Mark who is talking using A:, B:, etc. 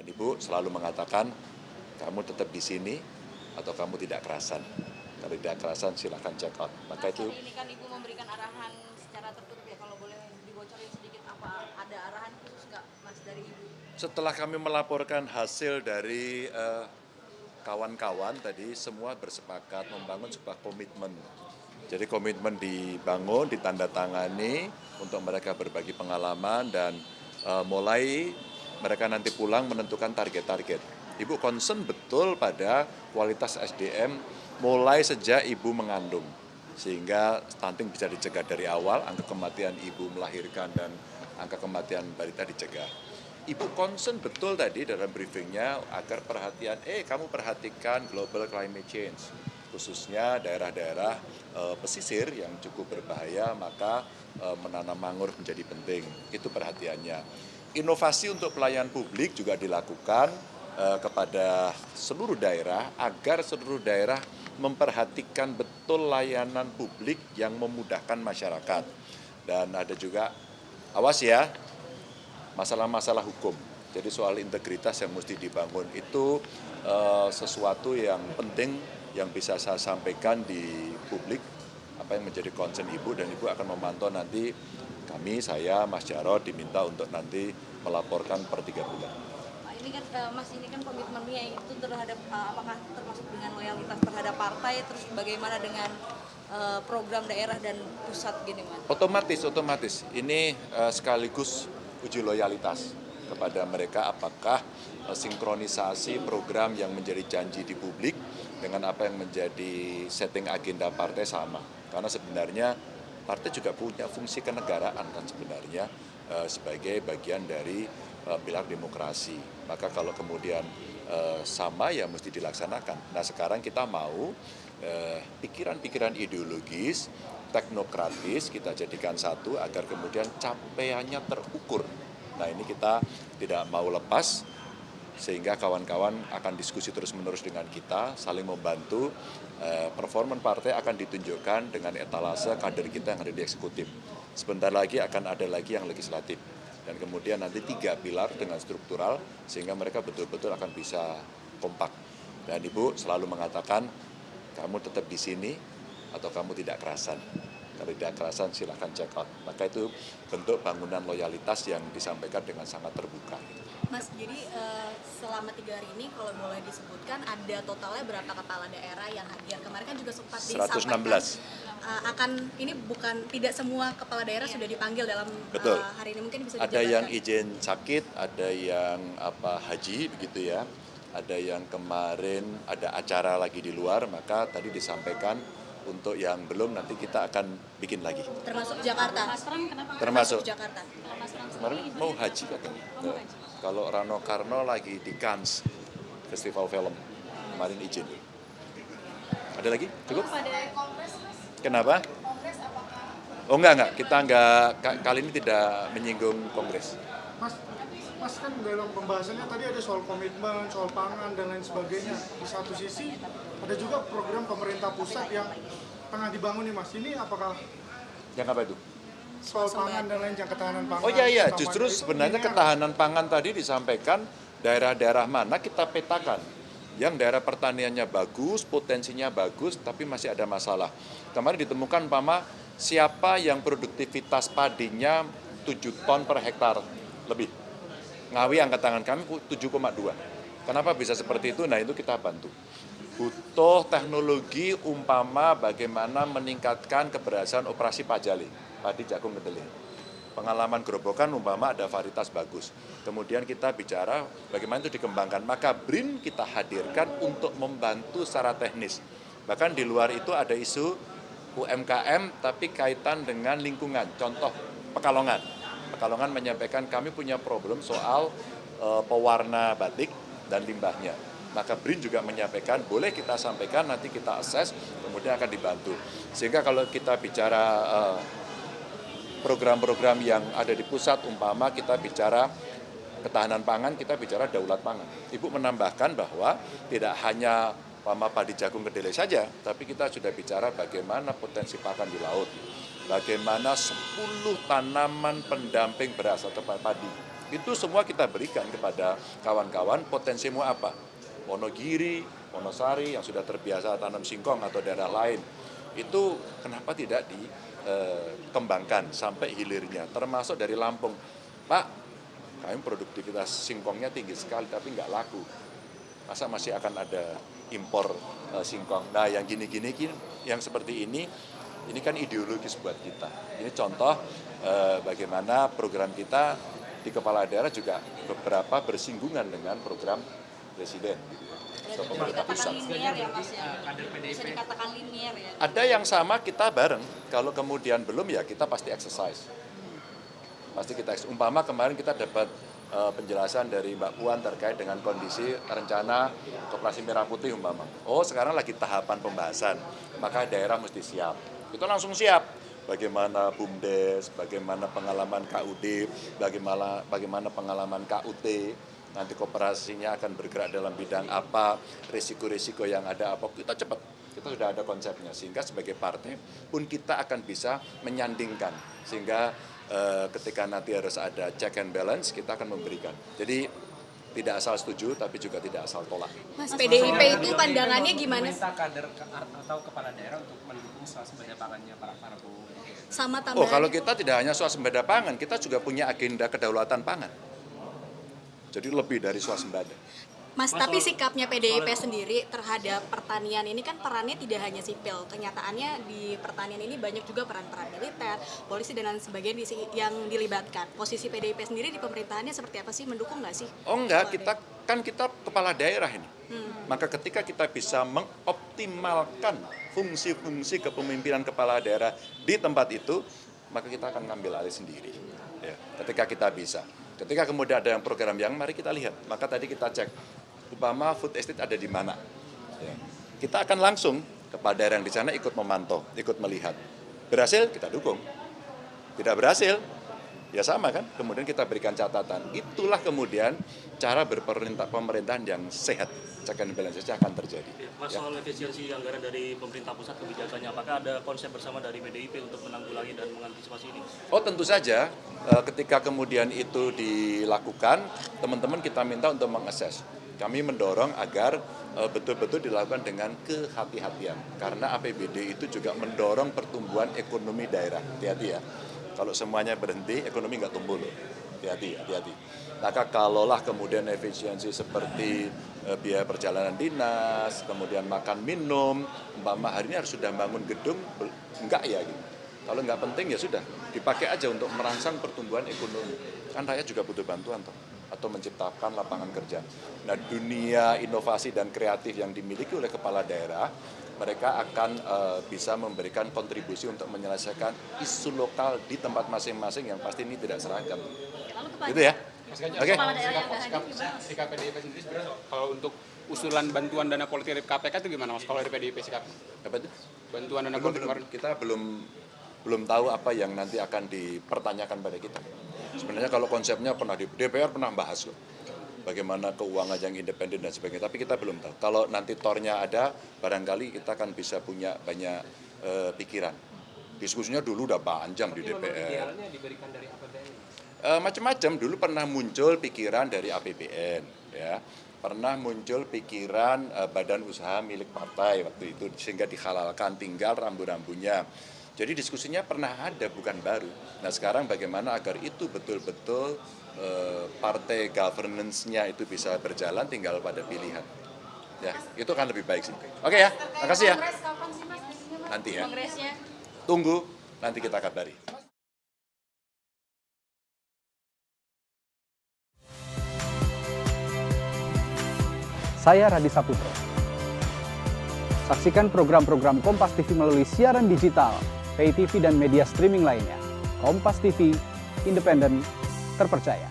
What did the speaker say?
A: Dan Ibu selalu mengatakan, kamu tetap di sini atau kamu tidak kerasan. Kalau tidak kerasan silahkan check out. Maka
B: Mas,
A: itu
B: hari ini kan Ibu memberikan arahan secara tertutup ya, kalau boleh dibocorin sedikit apa ada arahan khusus nggak Mas dari Ibu?
A: setelah kami melaporkan hasil dari kawan-kawan tadi, semua bersepakat membangun sebuah komitmen. Jadi komitmen dibangun, ditandatangani untuk mereka berbagi pengalaman dan mulai mereka nanti pulang menentukan target-target. Ibu concern betul pada kualitas SDM mulai sejak ibu mengandung. Sehingga stunting bisa dicegah dari awal, angka kematian ibu melahirkan dan angka kematian balita dicegah. Ibu concern betul tadi dalam briefingnya agar kamu perhatikan global climate change, khususnya daerah-daerah pesisir yang cukup berbahaya, maka menanam mangrove menjadi penting. Itu perhatiannya. Inovasi untuk pelayanan publik juga dilakukan kepada seluruh daerah agar seluruh daerah memperhatikan betul layanan publik yang memudahkan masyarakat. Dan ada juga, awas ya, masalah-masalah hukum. Jadi soal integritas yang mesti dibangun itu sesuatu yang penting yang bisa saya sampaikan di publik, apa yang menjadi concern Ibu, dan Ibu akan memantau nanti saya, Mas Jarod diminta untuk nanti melaporkan per 3 bulan.
B: Pak, ini kan Mas, ini kan komitmennya itu terhadap apakah termasuk dengan loyalitas terhadap partai, terus bagaimana dengan program daerah dan pusat gini Mas?
A: Otomatis. Ini sekaligus uji loyalitas kepada mereka apakah sinkronisasi program yang menjadi janji di publik dengan apa yang menjadi setting agenda partai sama. Karena sebenarnya partai juga punya fungsi kenegaraan kan sebenarnya sebagai bagian dari pilar demokrasi. Maka kalau kemudian sama ya mesti dilaksanakan. Nah sekarang kita mau pikiran-pikiran ideologis, teknokratis kita jadikan satu agar kemudian capaiannya terukur. Nah ini kita tidak mau lepas sehingga kawan-kawan akan diskusi terus-menerus dengan kita, saling membantu. Performa partai akan ditunjukkan dengan etalase kader kita yang ada di eksekutif. Sebentar lagi akan ada lagi yang legislatif. Dan kemudian nanti 3 pilar dengan struktural sehingga mereka betul-betul akan bisa kompak. Dan Ibu selalu mengatakan, kamu tetap di sini atau kamu tidak kerasan. Kalau tidak kerasan silahkan check out. Maka itu bentuk bangunan loyalitas yang disampaikan dengan sangat terbuka.
B: Mas, jadi selama 3 hari ini kalau boleh disebutkan ada totalnya berapa kepala daerah yang hadir? Kemarin kan juga sempat disampaikan
A: 116.
B: ini bukan tidak semua kepala daerah sudah dipanggil dalam hari ini, mungkin bisa dijabarkan.
A: Ada yang izin sakit, ada yang haji begitu ya. Ada yang kemarin ada acara lagi di luar, maka tadi disampaikan untuk yang belum nanti kita akan bikin lagi.
B: Termasuk Jakarta.
A: Termasuk
B: Jakarta.
A: kemarin mau haji katanya. Kalau Rano Karno lagi di Cannes Festival Film, kemarin izin. Ada lagi? Cukup? Kenapa? Oh enggak. Kita enggak, kali ini tidak menyinggung Kongres.
C: Mas kan dalam pembahasannya tadi ada soal komitmen, soal pangan dan lain sebagainya. Di satu sisi ada juga program pemerintah pusat yang tengah dibangun nih Mas. Ini apakah
A: Yang apa itu?
C: soal pangan dan lain yang ketahanan pangan?
A: Oh iya, justru sebenarnya ketahanan pangan tadi disampaikan daerah-daerah mana kita petakan. Yang daerah pertaniannya bagus, potensinya bagus, tapi masih ada masalah. Kemarin ditemukan siapa yang produktivitas padinya 7 ton per hektar lebih. Ngawi angkat tangan kami 7,2. Kenapa bisa seperti itu? Nah itu kita bantu. Butuh teknologi bagaimana meningkatkan keberhasilan operasi pajali, padi jagung kedelai. Pengalaman gerobokan ada varietas bagus. Kemudian kita bicara bagaimana itu dikembangkan. Maka BRIN kita hadirkan untuk membantu secara teknis. Bahkan di luar itu ada isu UMKM tapi kaitan dengan lingkungan. Contoh Pekalongan. Pekalongan menyampaikan kami punya problem soal pewarna batik dan limbahnya. Maka BRIN juga menyampaikan boleh kita sampaikan, nanti kita assess, kemudian akan dibantu. Sehingga kalau kita bicara program-program yang ada di pusat, kita bicara ketahanan pangan, kita bicara daulat pangan. Ibu menambahkan bahwa tidak hanya padi jagung kedelai saja, tapi kita sudah bicara bagaimana potensi pakan di laut. Bagaimana 10 tanaman pendamping beras atau padi Itu semua kita berikan kepada kawan-kawan, potensimu apa? Wonogiri, Wonosari yang sudah terbiasa tanam singkong atau daerah lain. Itu kenapa tidak dikembangkan sampai hilirnya, termasuk dari Lampung. Pak, kami produktivitas singkongnya tinggi sekali tapi nggak laku. Masa masih akan ada impor singkong? Nah yang gini-gini, yang seperti ini kan ideologis buat kita. Ini contoh bagaimana program kita di kepala daerah juga beberapa bersinggungan dengan program Presiden.
B: Bisa dikatakan linear ya Mas ya? Bisa dikatakan linear ya?
A: Ada yang sama kita bareng, kalau kemudian belum ya kita pasti exercise. Pasti kita, umpama kemarin kita dapat penjelasan dari Mbak Puan terkait dengan kondisi rencana Koperasi Merah Putih umpama. Oh sekarang lagi tahapan pembahasan, maka daerah mesti siap. Itu langsung siap. Bagaimana BUMDes, bagaimana pengalaman KUD, bagaimana pengalaman KUT, nanti koperasinya akan bergerak dalam bidang apa, risiko-risiko yang ada apa, kita cepat. Kita sudah ada konsepnya, sehingga sebagai partai pun kita akan bisa menyandingkan. Sehingga ketika nanti harus ada check and balance, kita akan memberikan. Jadi tidak asal setuju, tapi juga tidak asal tolak.
D: Mas, PDIP itu pandangannya gimana?
E: Meminta kader atau kepala daerah untuk mendukung swasembada pangannya para Prabowo.
D: Sama
A: Oh, kalau
D: tambahan
A: kita tidak hanya swasembada pangan, kita juga punya agenda kedaulatan pangan. Jadi lebih dari swasembada.
D: Mas, tapi sikapnya PDIP sendiri terhadap pertanian ini kan perannya tidak hanya sipil. Kenyataannya di pertanian ini banyak juga peran-peran militer, polisi dan lain sebagainya yang dilibatkan. Posisi PDIP sendiri di pemerintahannya seperti apa sih? Mendukung nggak sih?
A: Oh enggak, kita kepala daerah ini. Maka ketika kita bisa mengoptimalkan fungsi-fungsi kepemimpinan kepala daerah di tempat itu, maka kita akan ngambil alih sendiri. Ya, ketika kita bisa. Ketika kemudian ada yang program yang, mari kita lihat. Maka tadi kita cek, umpama food estate ada di mana. Ya. Kita akan langsung kepada daerah yang di sana ikut memantau, ikut melihat. Berhasil, kita dukung. Tidak berhasil, ya sama kan. Kemudian kita berikan catatan. Itulah kemudian cara pemerintahan yang sehat. Check and balance akan terjadi.
F: Mas, soal efisiensi anggaran dari pemerintah pusat kebijakannya, apakah ada konsep bersama dari PDIP untuk menanggulangi dan mengantisipasi ini?
A: Oh tentu saja, ketika kemudian itu dilakukan, teman-teman kita minta untuk mengakses. Kami mendorong agar betul-betul dilakukan dengan kehati-hatian. Karena APBD itu juga mendorong pertumbuhan ekonomi daerah. Hati-hati ya, kalau semuanya berhenti, ekonomi nggak tumbuh loh. Hati-hati. Maka kalaulah kemudian efisiensi seperti biaya perjalanan dinas, kemudian makan minum, umpama hari ini harus sudah bangun gedung, enggak ya gitu. Kalau enggak penting ya sudah, dipakai aja untuk merangsang pertumbuhan ekonomi. Kan rakyat juga butuh bantuan toh, atau menciptakan lapangan kerja. Nah dunia inovasi dan kreatif yang dimiliki oleh kepala daerah, mereka akan bisa memberikan kontribusi untuk menyelesaikan isu lokal di tempat masing-masing yang pasti ini tidak seragam. Gitu ya? Oke.
E: Sikap PDIP sendiri sebenarnya kalau untuk usulan bantuan dana politik dari KPK itu gimana Mas? Kalau dari PDIP sikapnya?
A: Apa itu?
E: Bantuan dana politik kemarin.
A: Kita belum tahu apa yang nanti akan dipertanyakan pada kita. Sebenarnya kalau konsepnya pernah di DPR pernah bahas loh. Bagaimana keuangan yang independen dan sebagainya. Tapi kita belum tahu. Kalau nanti tornya ada, barangkali kita akan bisa punya banyak pikiran. Diskusinya dulu udah panjang di DPR.
E: Idealnya diberikan dari APBN.
A: Macam-macam. Dulu pernah muncul pikiran dari APBN, ya. Pernah muncul pikiran badan usaha milik partai waktu itu sehingga dihalalkan, tinggal rambu-rambunya. Jadi diskusinya pernah ada, bukan baru. Nah sekarang bagaimana agar itu betul-betul partai governance-nya itu bisa berjalan, tinggal pada pilihan. Ya, itu kan lebih baik sih. Oke ya, makasih ya. Nanti ya. Tunggu, nanti kita kabari.
G: Saya Radi Saputro. Saksikan program-program Kompas TV melalui siaran digital, pay TV dan media streaming lainnya. Kompas TV, independen, terpercaya.